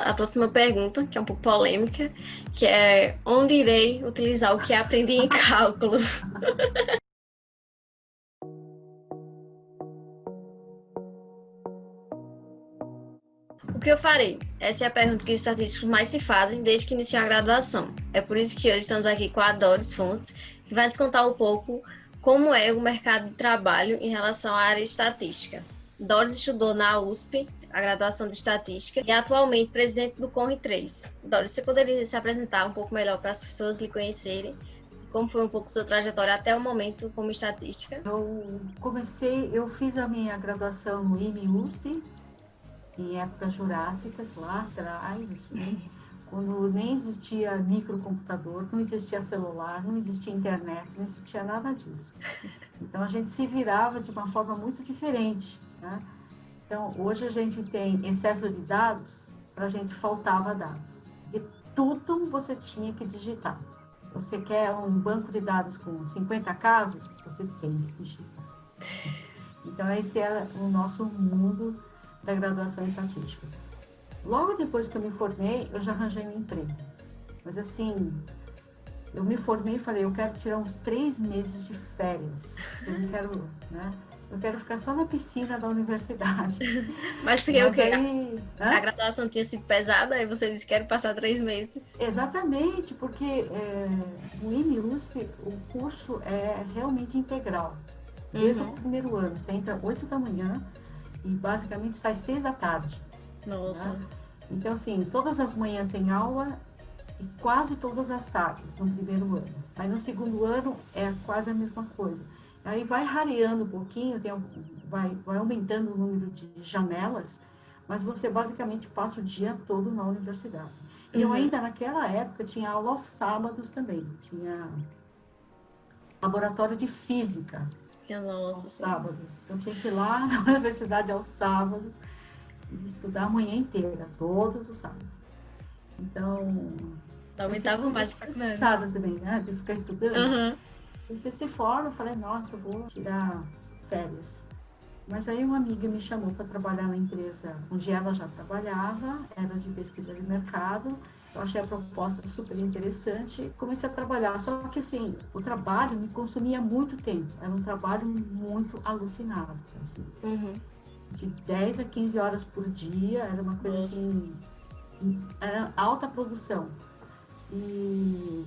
a próxima pergunta, que é um pouco polêmica, que é onde irei utilizar o que aprendi em cálculo? O que eu farei? Essa é a pergunta que os estatísticos mais se fazem desde que iniciou a graduação. É por isso que hoje estamos aqui com a Doris Fontes, que vai nos contar um pouco como é o mercado de trabalho em relação à área estatística. Doris estudou na USP, a graduação de estatística, e é atualmente presidente do Conre 3. Doris, você poderia se apresentar um pouco melhor para as pessoas lhe conhecerem? Como foi um pouco sua trajetória até o momento como estatística? Eu fiz a minha graduação no IME-USP, em épocas jurássicas, lá atrás, assim, quando nem existia microcomputador, não existia celular, não existia internet, não existia nada disso. Então a gente se virava de uma forma muito diferente, né? Então hoje a gente tem excesso de dados, para a gente faltava dados. E tudo você tinha que digitar. Você quer um banco de dados com 50 casos, você tem que digitar. Então esse era o nosso mundo da graduação em estatística. Logo depois que eu me formei, eu já arranjei um emprego. Mas assim, eu me formei e falei, eu quero tirar uns 3 meses de férias. Eu não quero, né? Eu quero ficar só na piscina da universidade. Mas porque o Mas quê? aí... A Hã? graduação tinha sido pesada, aí você disse que quer passar 3 meses. Exatamente, porque no IME-USP o curso é realmente integral. Desde o Uhum. primeiro ano, você entra 8 da manhã e basicamente sai 6 da tarde. Nossa. Né? Então, assim, todas as manhãs tem aula e quase todas as tardes no primeiro ano. Aí no segundo ano é quase a mesma coisa. Aí vai rareando um pouquinho, vai aumentando o número de janelas, mas você basicamente passa o dia todo na universidade. E eu Uhum. ainda naquela época tinha aula aos sábados também, tinha laboratório de física Nossa aos Senhora. sábados. Então tinha que ir lá na universidade aos sábados e estudar a manhã inteira, todos os sábados. Então, aí você Aumentava fica mais a faculdade. cansada também, né, de ficar estudando. Uhum. E você se forma, eu falei, nossa, eu vou tirar férias. Mas aí uma amiga me chamou para trabalhar na empresa onde ela já trabalhava, era de pesquisa de mercado. Eu achei a proposta super interessante e comecei a trabalhar. Só que assim, o trabalho me consumia muito tempo. Era um trabalho muito alucinado. Assim, Uhum. de 10 a 15 horas por dia, era uma coisa Nossa. assim, era alta produção. E,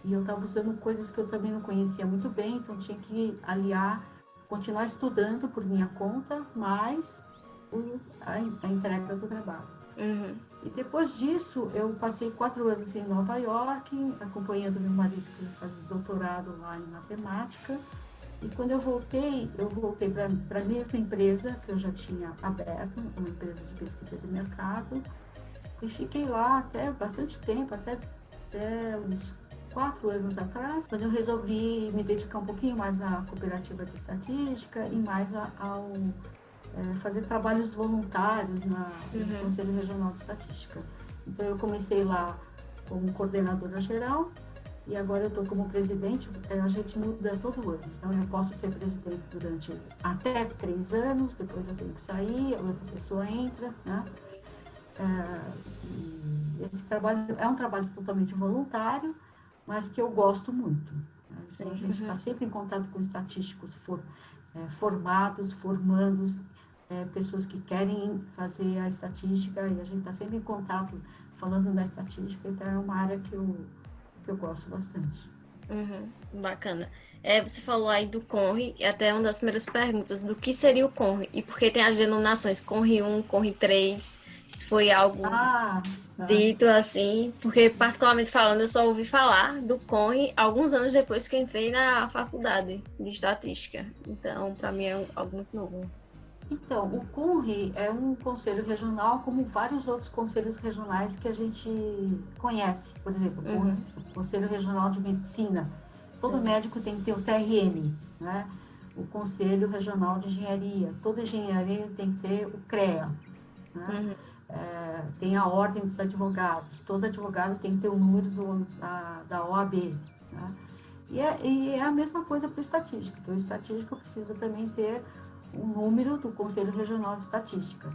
e eu estava usando coisas que eu também não conhecia muito bem, então tinha que aliar, continuar estudando por minha conta, mais a entrega do trabalho. Uhum. E depois disso, eu passei 4 anos em Nova York, acompanhando meu marido que fazia doutorado lá em matemática. E quando eu voltei para a mesma empresa que eu já tinha aberto, uma empresa de pesquisa de mercado, e fiquei lá até bastante tempo, até uns 4 anos atrás, quando eu resolvi me dedicar um pouquinho mais à cooperativa de estatística e mais ao fazer trabalhos voluntários no Uhum. Conselho Regional de Estatística. Então eu comecei lá como coordenadora geral e agora eu estou como presidente. A gente muda todo ano, então eu posso ser presidente durante até 3 anos, depois eu tenho que sair, a outra pessoa entra, né? Esse trabalho é um trabalho totalmente voluntário, mas que eu gosto muito. Né? Então a Sim. gente está Uhum. sempre em contato com estatísticos formados, formandos, pessoas que querem fazer a estatística e a gente está sempre em contato falando da estatística, então é uma área que eu gosto bastante. Uhum. Bacana. Você falou aí do Conre, e até uma das primeiras perguntas, do que seria o Conre? E por que tem as denominações Conre 1, Conre 3? Se foi algo Ah, tá. dito assim, porque particularmente falando, eu só ouvi falar do Conre alguns anos depois que eu entrei na faculdade de estatística. Então, para mim é algo muito novo. Então, o CUNRI é um conselho regional, como vários outros conselhos regionais que a gente conhece. Por exemplo, o CUNRI, Uhum. o Conselho Regional de Medicina. Todo Sim. médico tem que ter o CRM, né? O Conselho Regional de Engenharia. Toda engenharia tem que ter o CREA, né? Uhum. Tem a Ordem dos Advogados. Todo advogado tem que ter o número da OAB, né? E é a mesma coisa para o estatístico. Então, o estatístico precisa também ter o número do Conselho Regional de Estatística.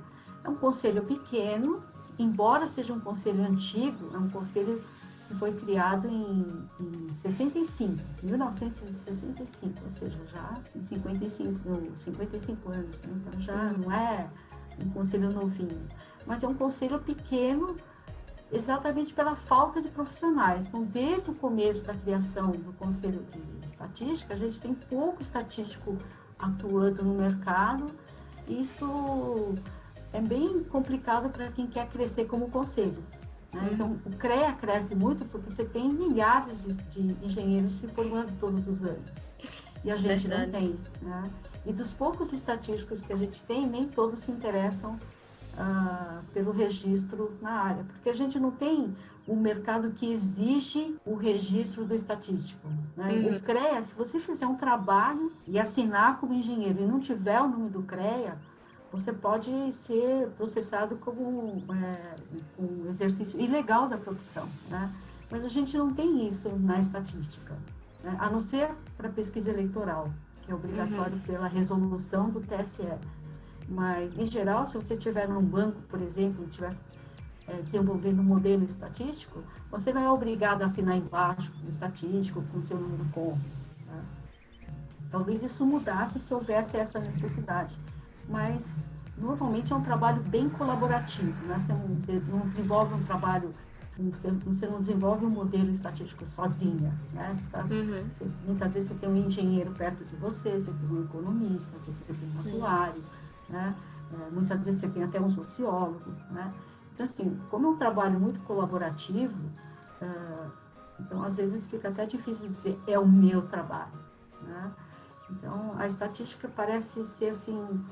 É um conselho pequeno, embora seja um conselho antigo, é um conselho que foi criado em 65, 1965, ou seja, já em 55 anos, né? Então já não é um conselho novinho, mas é um conselho pequeno, exatamente pela falta de profissionais. Então, desde o começo da criação do Conselho de Estatística, a gente tem pouco estatístico atuando no mercado. Isso é bem complicado para quem quer crescer como conselho, né? Então, o CREA cresce muito porque você tem milhares de engenheiros se formando todos os anos. E a gente não tem, né? E dos poucos estatísticos que a gente tem, nem todos se interessam pelo registro na área, porque a gente não tem um mercado que exige o registro do estatístico, né? O CREA, se você fizer um trabalho e assinar como engenheiro e não tiver o nome do CREA, você pode ser processado como um exercício ilegal da profissão, né? Mas a gente não tem isso na estatística, né? A não ser para pesquisa eleitoral, que é obrigatório pela resolução do TSE. Mas, em geral, se você estiver num banco, por exemplo, estiver desenvolvendo um modelo estatístico, você não é obrigado a assinar embaixo o estatístico com o seu número CON, né? Talvez isso mudasse se houvesse essa necessidade. Mas, normalmente, é um trabalho bem colaborativo, né? Você não desenvolve um trabalho, você não desenvolve um modelo estatístico sozinha, né? Muitas vezes você tem um engenheiro perto de você tem um economista, você tem um atuário, né? Muitas vezes você tem até um sociólogo, né? Então, assim, como é um trabalho muito colaborativo, então, às vezes, fica até difícil dizer, é o meu trabalho, né? Então, a estatística parece ser, assim,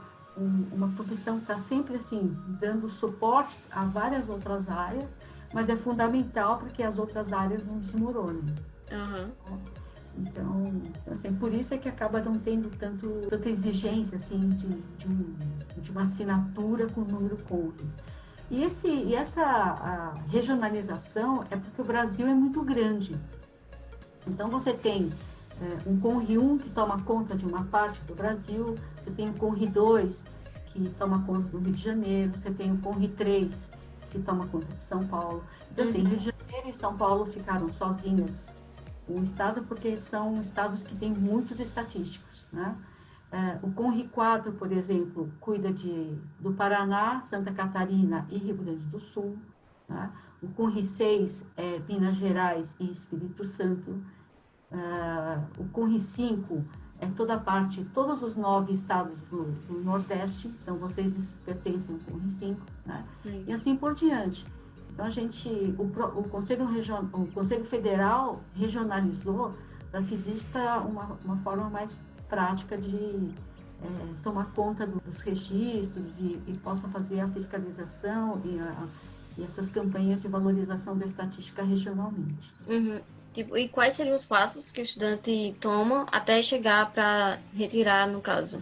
uma profissão que está sempre, assim, dando suporte a várias outras áreas, mas é fundamental para que as outras áreas não desmoronem. Então, assim, por isso é que acaba não tendo tanta exigência, assim, de uma assinatura com o número CON. E essa regionalização é porque o Brasil é muito grande. Então, você tem um CONRI 1 que toma conta de uma parte do Brasil, você tem o CONRI 2 que toma conta do Rio de Janeiro, você tem o CONRI 3 que toma conta de São Paulo. Então, assim, Rio de Janeiro e São Paulo ficaram sozinhas o estado porque são estados que têm muitos estatísticos, né? O CONRI 4, por exemplo, cuida do Paraná, Santa Catarina e Rio Grande do Sul, né? O CONRI 6 é Minas Gerais e Espírito Santo. O CONRI 5 é todos os 9 estados do Nordeste, então vocês pertencem ao CONRI 5, né? E assim por diante. Então, o Conselho Federal regionalizou para que exista uma forma mais prática de tomar conta dos registros e possa fazer a fiscalização e essas campanhas de valorização da estatística regionalmente. Tipo, e quais seriam os passos que o estudante toma até chegar para retirar, no caso,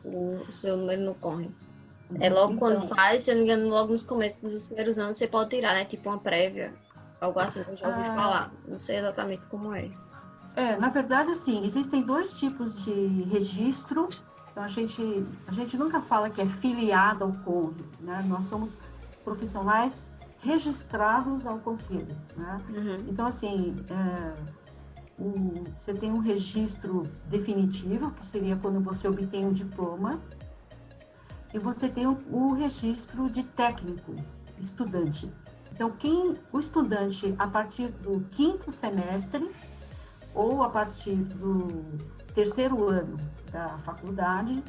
o seu número no CONRI? Logo quando faz, se eu não me engano, logo nos começos dos primeiros anos você pode tirar, né? Tipo uma prévia, algo assim que eu já ouvi falar. Não sei exatamente como é. Na verdade, assim, existem 2 tipos de registro. Então, a gente nunca fala que é filiado ao CONRI, né? Nós somos profissionais registrados ao conselho, né? Então, assim, você tem um registro definitivo, que seria quando você obtém um diploma, e você tem o registro de técnico, estudante. Então, o estudante, a partir do 5º semestre, ou a partir do 3º ano da faculdade,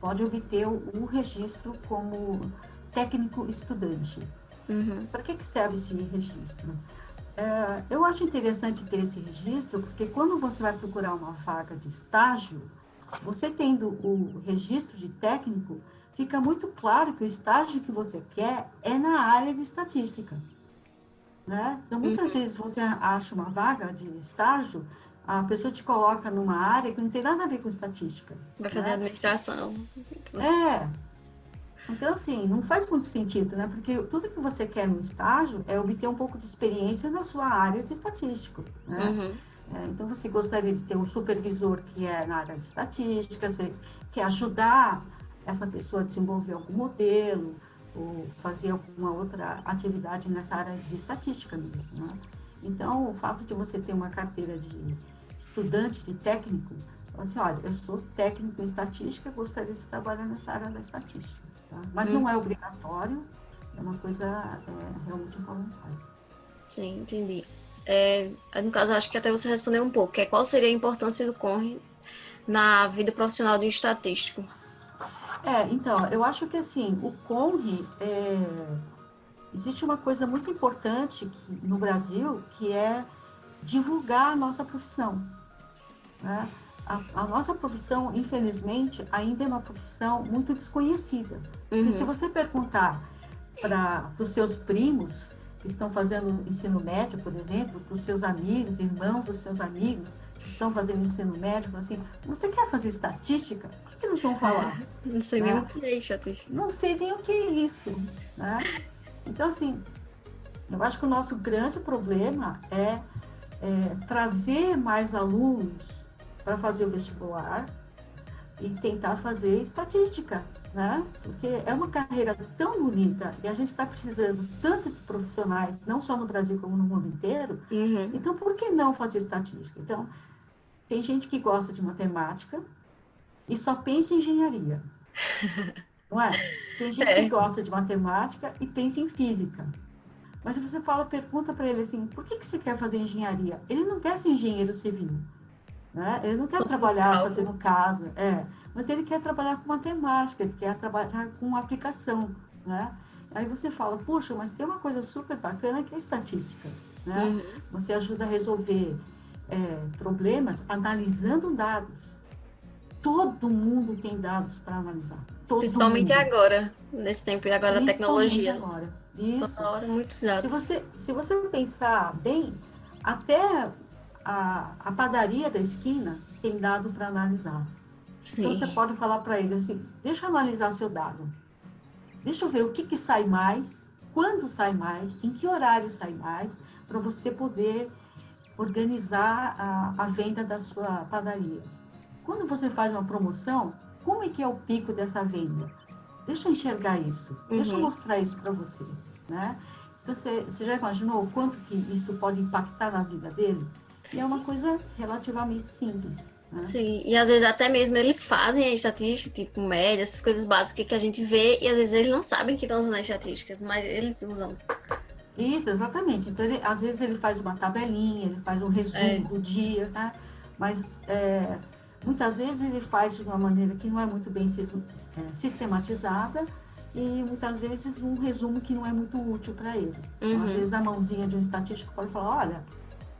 pode obter o registro como técnico estudante. Para que serve esse registro? Eu acho interessante ter esse registro, porque quando você vai procurar uma vaga de estágio, você tendo o registro de técnico, fica muito claro que o estágio que você quer é na área de estatística, né? Então, muitas vezes você acha uma vaga de estágio, a pessoa te coloca numa área que não tem nada a ver com estatística. Vai fazer administração. Então, assim, não faz muito sentido, né? Porque tudo que você quer no estágio é obter um pouco de experiência na sua área de estatístico, né? Então, você gostaria de ter um supervisor que é na área de estatística, você quer ajudar essa pessoa a desenvolver algum modelo, ou fazer alguma outra atividade nessa área de estatística mesmo, né? Então, o fato de você ter uma carteira de estudante, de técnico, assim, olha, eu sou técnico em estatística, gostaria de trabalhar nessa área da estatística, tá? Mas não é obrigatório, é uma coisa realmente voluntária. Sim, entendi. No caso, acho que até você respondeu um pouco, que é qual seria a importância do CONRE na vida profissional de um estatístico? Então, eu acho que assim, o CONRE, existe uma coisa muito importante no Brasil, que é divulgar a nossa profissão, né? A nossa profissão, infelizmente, ainda é uma profissão muito desconhecida. Porque se você perguntar para os seus primos que estão fazendo ensino médio, por exemplo, para os seus amigos, irmãos dos seus amigos que estão fazendo ensino médio, assim, você quer fazer estatística? O que eles vão falar? Não sei nem o que é estatística. Não sei nem o que é isso, né? Então, assim, eu acho que o nosso grande problema é trazer mais alunos para fazer o vestibular e tentar fazer estatística, né? Porque é uma carreira tão bonita e a gente está precisando tanto de profissionais, não só no Brasil como no mundo inteiro. Então, por que não fazer estatística? Então, tem gente que gosta de matemática e só pensa em engenharia, não é? Tem gente que gosta de matemática e pensa em física. Mas se você pergunta para ele assim, por que você quer fazer engenharia? Ele não quer ser engenheiro civil, né? Ele não quer trabalhar fazendo casa, mas ele quer trabalhar com matemática, ele quer trabalhar com aplicação, né? Aí você fala, puxa, mas tem uma coisa super bacana que é a estatística, né? Você ajuda a resolver problemas analisando dados. Todo mundo tem dados para analisar. Principalmente agora, nesse tempo e agora da tecnologia. Agora. Isso. Toda hora, muitos dados. Se você pensar bem, até a padaria da esquina tem dado para analisar. Sim. Então você pode falar para ele assim, deixa eu analisar seu dado. Deixa eu ver o que sai mais, quando sai mais, em que horário sai mais, para você poder organizar a venda da sua padaria. Quando você faz uma promoção, como é que é o pico dessa venda? Deixa eu enxergar isso, deixa eu mostrar isso para você, né? Então, você já imaginou o quanto que isso pode impactar na vida dele? E é uma coisa relativamente simples, né? Sim, e às vezes até mesmo eles fazem a estatística, tipo média, essas coisas básicas que a gente vê, e às vezes eles não sabem que estão usando as estatísticas, mas eles usam. Isso, exatamente. Então, às vezes ele faz uma tabelinha, ele faz um resumo do dia, né? Mas muitas vezes ele faz de uma maneira que não é muito bem sistematizada e muitas vezes um resumo que não é muito útil para ele. Então, às vezes a mãozinha de um estatístico pode falar,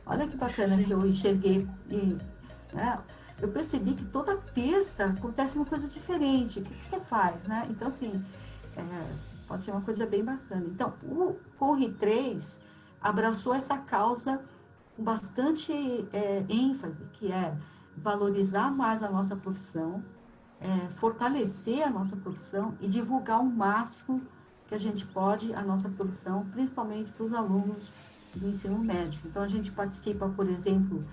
olha que bacana que eu enxerguei, né? Eu percebi que toda terça acontece uma coisa diferente, o que você faz, né? Então, assim, pode ser uma coisa bem bacana. Então, o CONRE 3 abraçou essa causa com bastante ênfase, que é valorizar mais a nossa profissão, fortalecer a nossa profissão e divulgar o máximo que a gente pode a nossa profissão, principalmente para os alunos do ensino médio. Então, a gente participa, por exemplo,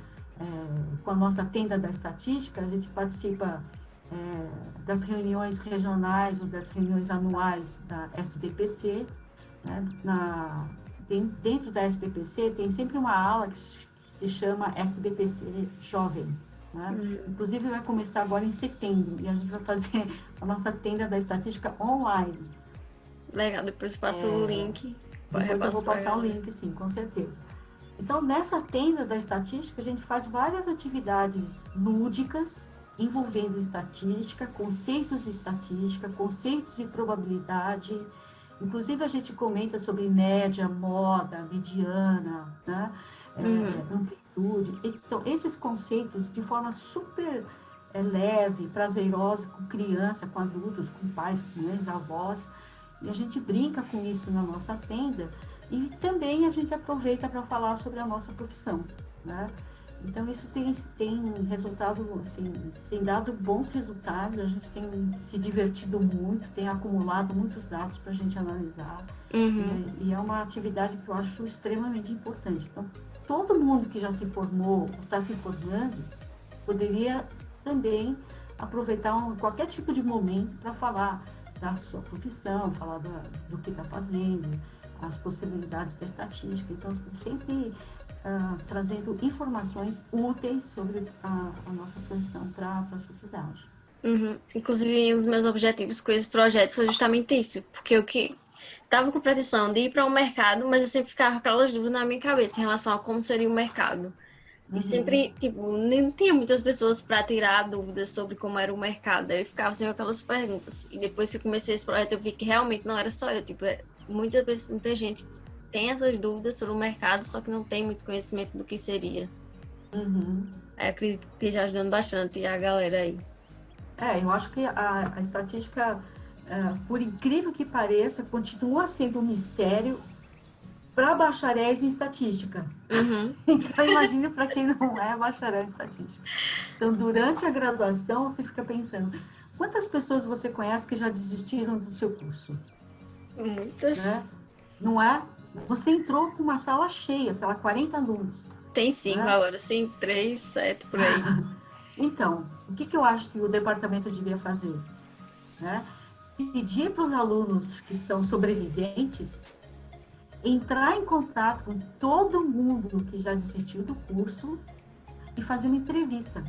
com a nossa tenda da estatística, a gente participa das reuniões regionais ou das reuniões anuais da SBPC, né? Dentro da SBPC tem sempre uma aula que se chama SBPC Jovem, né? Inclusive vai começar agora em setembro e a gente vai fazer a nossa tenda da estatística online. Legal, depois passa o link. Depois eu vou passar o link, sim, com certeza. Então, nessa tenda da estatística, a gente faz várias atividades lúdicas envolvendo estatística, conceitos de estatística, conceitos de probabilidade. Inclusive, a gente comenta sobre média, moda, mediana, né? Amplitude. Então, esses conceitos, de forma super leve, prazerosa, com criança, com adultos, com pais, com mães, avós. E a gente brinca com isso na nossa tenda. E também a gente aproveita para falar sobre a nossa profissão, né? Então, isso tem resultado, assim, tem dado bons resultados, a gente tem se divertido muito, tem acumulado muitos dados para a gente analisar. E é uma atividade que eu acho extremamente importante. Então, todo mundo que já se formou, está se formando, poderia também aproveitar qualquer tipo de momento para falar da sua profissão, falar do que está fazendo, as possibilidades da estatística. Então, sempre trazendo informações úteis sobre a nossa profissão para a sociedade. Uhum. Inclusive, um dos meus objetivos com esse projeto foi justamente isso, porque eu que tava com pretensão de ir para um mercado, mas eu sempre ficava com aquelas dúvidas na minha cabeça em relação a como seria o mercado. E Uhum. sempre, tipo, nem tinha muitas pessoas para tirar dúvidas sobre como era o mercado. Aí eu ficava sem aquelas perguntas. E depois que eu comecei esse projeto, eu vi que realmente não era só eu. Tipo, muita gente tem essas dúvidas sobre o mercado, só que não tem muito conhecimento do que seria. Uhum. Aí eu acredito que esteja ajudando bastante a galera aí. Eu acho que a estatística, por incrível que pareça, continua sendo um mistério para bacharéis em estatística. Uhum. Então, imagine para quem não é bacharel em estatística. Então, durante a graduação, você fica pensando, quantas pessoas você conhece que já desistiram do seu curso? Muitas. Né? Não é? Você entrou com uma sala cheia, sei lá, 40 alunos. Tem 5 Né? agora, sim, 3, 7 por aí. Então, o que eu acho que o departamento devia fazer? Né? Pedir para os alunos que são sobreviventes entrar em contato com todo mundo que já desistiu do curso e fazer uma entrevista.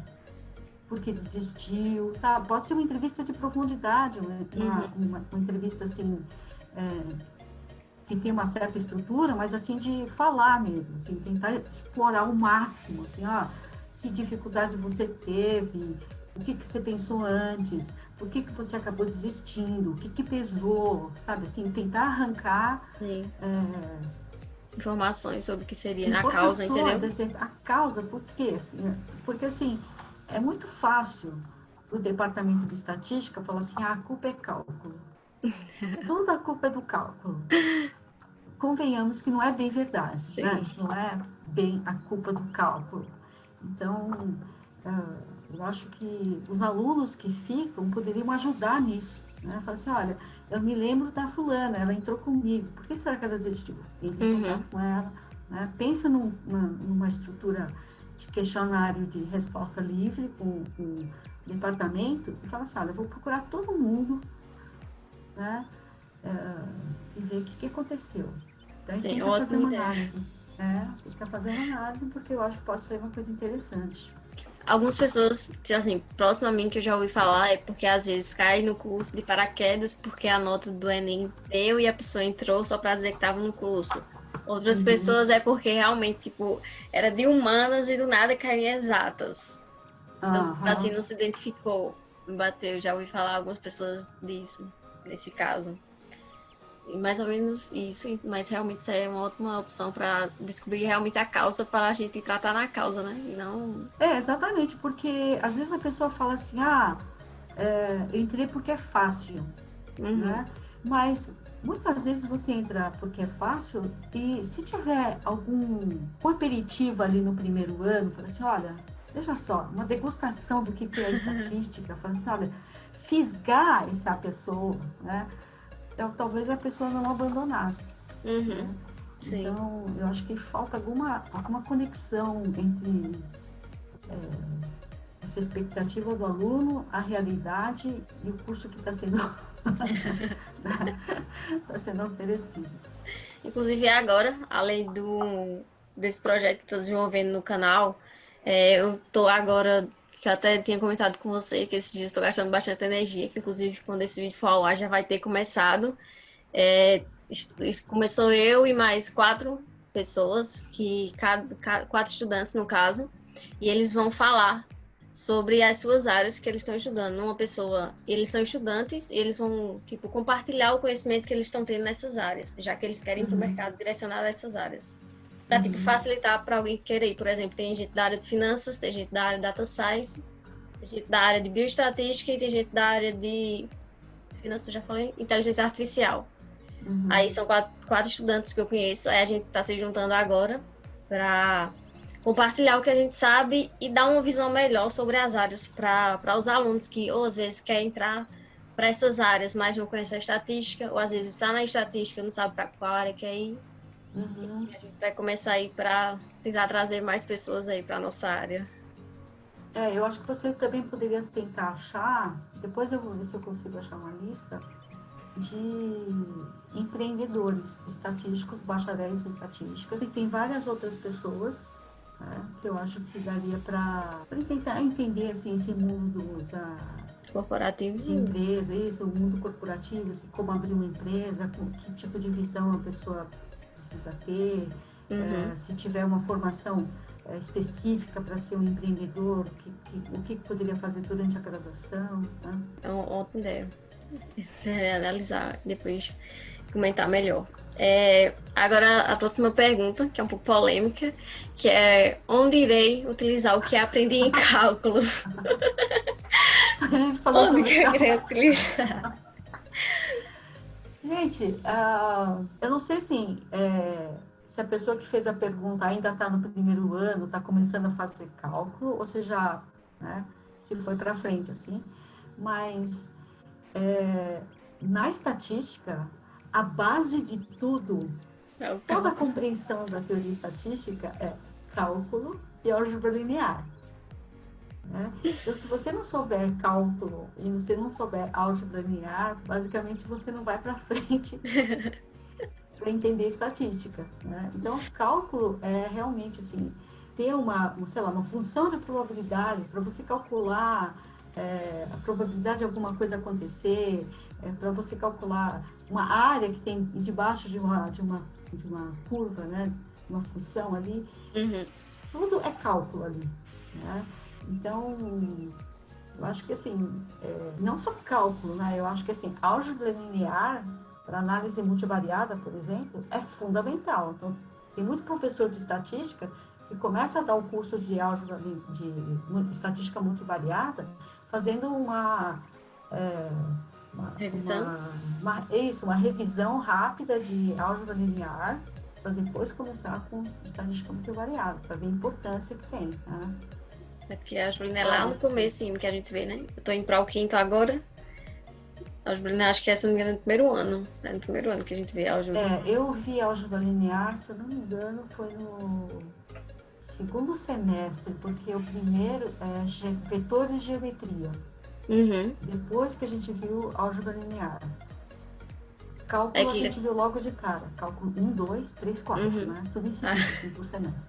Porque desistiu, sabe? Pode ser uma entrevista de profundidade, uma entrevista assim, que tem uma certa estrutura, mas assim, de falar mesmo, assim, tentar explorar o máximo, assim, que dificuldade você teve, o que você pensou antes, por que você acabou desistindo, o que pesou, sabe, assim, tentar arrancar Sim. Informações sobre o que seria a causa, informações, entendeu? assim, a causa, por quê? Assim, porque, assim, é muito fácil o departamento de estatística falar assim, a culpa é cálculo. Toda a culpa é do cálculo. Convenhamos que não é bem verdade, Sim. né? Não é bem a culpa do cálculo. Então, eu acho que os alunos que ficam poderiam ajudar nisso, né? Falar assim, olha, eu me lembro da fulana, ela entrou comigo, por que será que ela desistiu? Entre em contato Uhum. com ela, né? Pensa numa estrutura de questionário de resposta livre com o departamento e fala assim, olha, eu vou procurar todo mundo, né? E ver o que aconteceu. Daí Sim, tenta fazer ótima uma ideia. análise. Tenta fazer uma análise porque eu acho que pode ser uma coisa interessante. Algumas pessoas, assim, próximo a mim que eu já ouvi falar é porque às vezes cai no curso de paraquedas porque a nota do Enem deu e a pessoa entrou só para dizer que estava no curso. Outras Uhum. pessoas é porque realmente, tipo, era de humanas e do nada caiu em exatas. Então, assim, Aham. não se identificou. Bateu, já ouvi falar algumas pessoas disso, nesse caso. E mais ou menos isso, mas realmente isso aí é uma ótima opção para descobrir realmente a causa para a gente tratar na causa, né? E não. Exatamente, porque às vezes a pessoa fala assim, eu entrei porque é fácil, Uhum. né? Mas muitas vezes você entra porque é fácil e se tiver algum aperitivo ali no primeiro ano, fala assim, olha, veja só, uma degustação do que é a estatística, fala assim, olha, fisgar essa pessoa, né? Então, talvez a pessoa não abandonasse. Né? Uhum. Sim. Então, eu acho que falta alguma conexão entre essa expectativa do aluno, a realidade e o curso que está sendo, tá sendo oferecido. Inclusive agora, além desse projeto que estou desenvolvendo no canal, eu estou agora, que eu até tinha comentado com você, que esses dias estou gastando bastante energia, que inclusive quando esse vídeo for ao ar já vai ter começado. Começou eu e mais 4 pessoas, quatro estudantes no caso, e eles vão falar sobre as suas áreas que eles estão estudando. Uma pessoa, eles são estudantes e eles vão, tipo, compartilhar o conhecimento que eles estão tendo nessas áreas, já que eles querem ir para o Uhum, mercado direcionado a essas áreas. Para, tipo, uhum, facilitar para alguém que querer ir. Por exemplo, tem gente da área de finanças, tem gente da área de data science, tem gente da área de bioestatística e tem gente da área de finanças, já falei, inteligência artificial. uhum. Aí são quatro estudantes que eu conheço, aí a gente está se juntando agora para compartilhar o que a gente sabe e dar uma visão melhor sobre as áreas para os alunos que ou às vezes querem entrar para essas áreas, mas não conhecem a estatística, ou às vezes está na estatística, não sabe para qual área quer ir. Uhum. E a gente vai começar aí para tentar trazer mais pessoas aí para nossa área. Eu acho que você também poderia tentar achar, depois eu vou ver se eu consigo achar uma lista, de empreendedores estatísticos, bacharéis em estatística, e tem várias outras pessoas, né, que eu acho que daria para tentar entender assim, esse mundo Corporativos de empresa, isso, o mundo corporativo, assim, como abrir uma empresa, que tipo de visão a pessoa precisa ter, se tiver uma formação específica para ser um empreendedor, o que poderia fazer durante a graduação. Né? é uma ótima ideia. Analisar, depois comentar melhor. Agora a próxima pergunta, que é um pouco polêmica, que é onde irei utilizar o que aprendi em cálculo? A gente falou Onde sobre que eu irei utilizar? Gente, eu não sei assim, se a pessoa que fez a pergunta ainda está no primeiro ano, está começando a fazer cálculo, ou se já, né, se foi para frente, assim. Mas, na estatística, a base de tudo, É o toda a cálculo. compreensão da teoria estatística é cálculo e álgebra linear. Né? Então, se você não souber cálculo e você não souber álgebra linear, basicamente você não vai para frente para entender estatística. Né? Então, cálculo é realmente assim, ter sei lá, uma função de probabilidade para você calcular a probabilidade de alguma coisa acontecer, para você calcular uma área que tem debaixo de uma curva, né? Uma função ali, tudo é cálculo ali. Né? Então, eu acho que assim, não só cálculo, né? Eu acho que assim, álgebra linear para análise multivariada, por exemplo, é fundamental. Então, tem muito professor de estatística que começa a dar o curso de álgebra de estatística multivariada fazendo Revisão? uma revisão rápida de álgebra linear para depois começar com estatística multivariada, para ver a importância que tem. Né? É porque a Juliana é lá Olha, no começo que a gente vê, né? Eu tô indo para o quinto agora. A Juliana acho que é, se não me engano, no primeiro ano. É no primeiro ano que a gente vê a álgebra. eu vi álgebra linear, se eu não me engano, foi no segundo semestre, porque o primeiro é vetores de geometria. Uhum. Depois que a gente viu álgebra linear. É Cálculo a que. gente viu logo de cara. Cálculo 1, 2, 3, 4, Uhum. né? Tudo em Ah, seguida, assim, por semestre.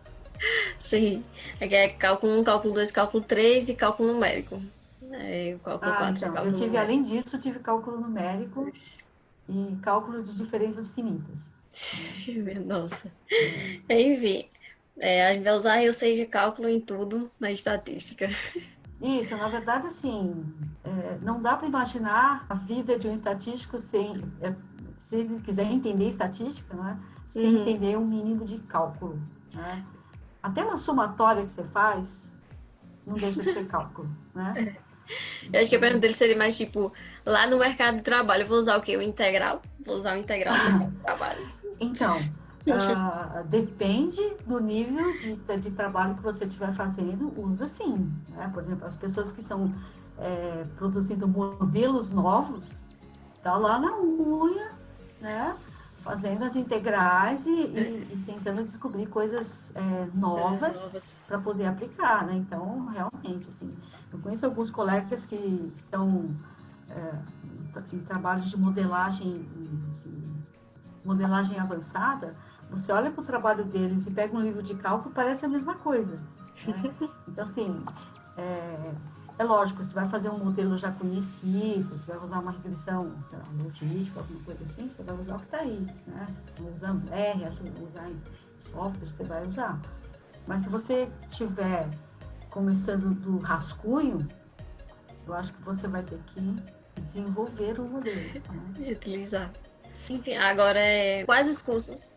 sim. É que é cálculo 1, cálculo 2, cálculo 3 e cálculo numérico. O cálculo 4 é Então, eu cálculo tive, numérico. além disso, tive cálculo numérico e cálculo de diferenças finitas. Né? Nossa. Enfim, a gente vai usar eu sei de cálculo em tudo na estatística. Isso, na verdade, assim, não dá para imaginar a vida de um estatístico se ele quiser entender estatística, né, sem Uhum. entender um mínimo de cálculo. Né? Até uma somatória que você faz não deixa de ser cálculo, né? Eu acho que a Então, pergunta dele seria mais tipo, lá no mercado de trabalho, eu vou usar o quê? O integral? Vou usar o integral no mercado de trabalho. então depende do nível de trabalho que você estiver fazendo, usa sim. Né? Por exemplo, as pessoas que estão produzindo modelos novos, tá lá na unha, né? Fazendo as integrais e tentando descobrir coisas Coisas novas novas. para poder aplicar, né? Então, realmente, assim, eu conheço alguns colegas que estão em trabalhos de modelagem, assim, modelagem avançada. Você olha para o trabalho deles e pega um livro de cálculo, parece a mesma coisa. Né? Então, assim, é, é lógico, você vai fazer um modelo já conhecido, você vai usar uma regressão logarítmica, alguma coisa assim, você vai usar o que está aí. Né? Usando R, usar em software, você vai usar. Mas se você estiver começando do rascunho, eu acho que você vai ter que desenvolver o modelo. Né? E utilizar. Enfim, agora quais os cursos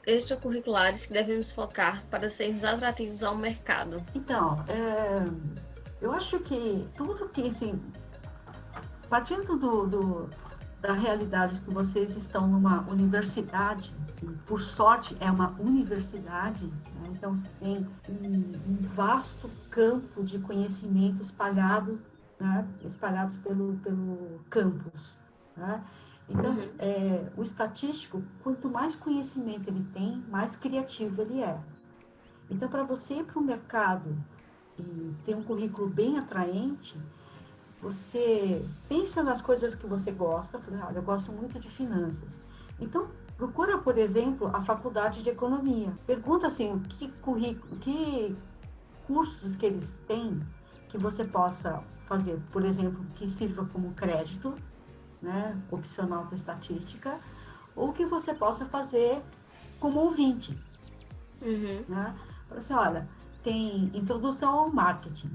extracurriculares que devemos focar para sermos atrativos ao mercado? Então, eu acho que tudo que, assim, partindo da realidade que vocês estão numa universidade, que por sorte é uma universidade, né? Então você tem um vasto campo de conhecimento espalhado, né? Espalhados pelo campus. Né? Então, o estatístico, quanto mais conhecimento ele tem, mais criativo ele é. Então, para você ir para o mercado e ter um currículo bem atraente, você pensa nas coisas que você gosta. Olha, eu gosto muito de finanças. Então, procura, por exemplo, a faculdade de economia. Pergunta assim, que currículo, que cursos que eles têm que você possa fazer, por exemplo, que sirva como crédito, né, opcional para estatística, ou que você possa fazer como ouvinte. Uhum. Né? Fala assim, olha, tem introdução ao marketing.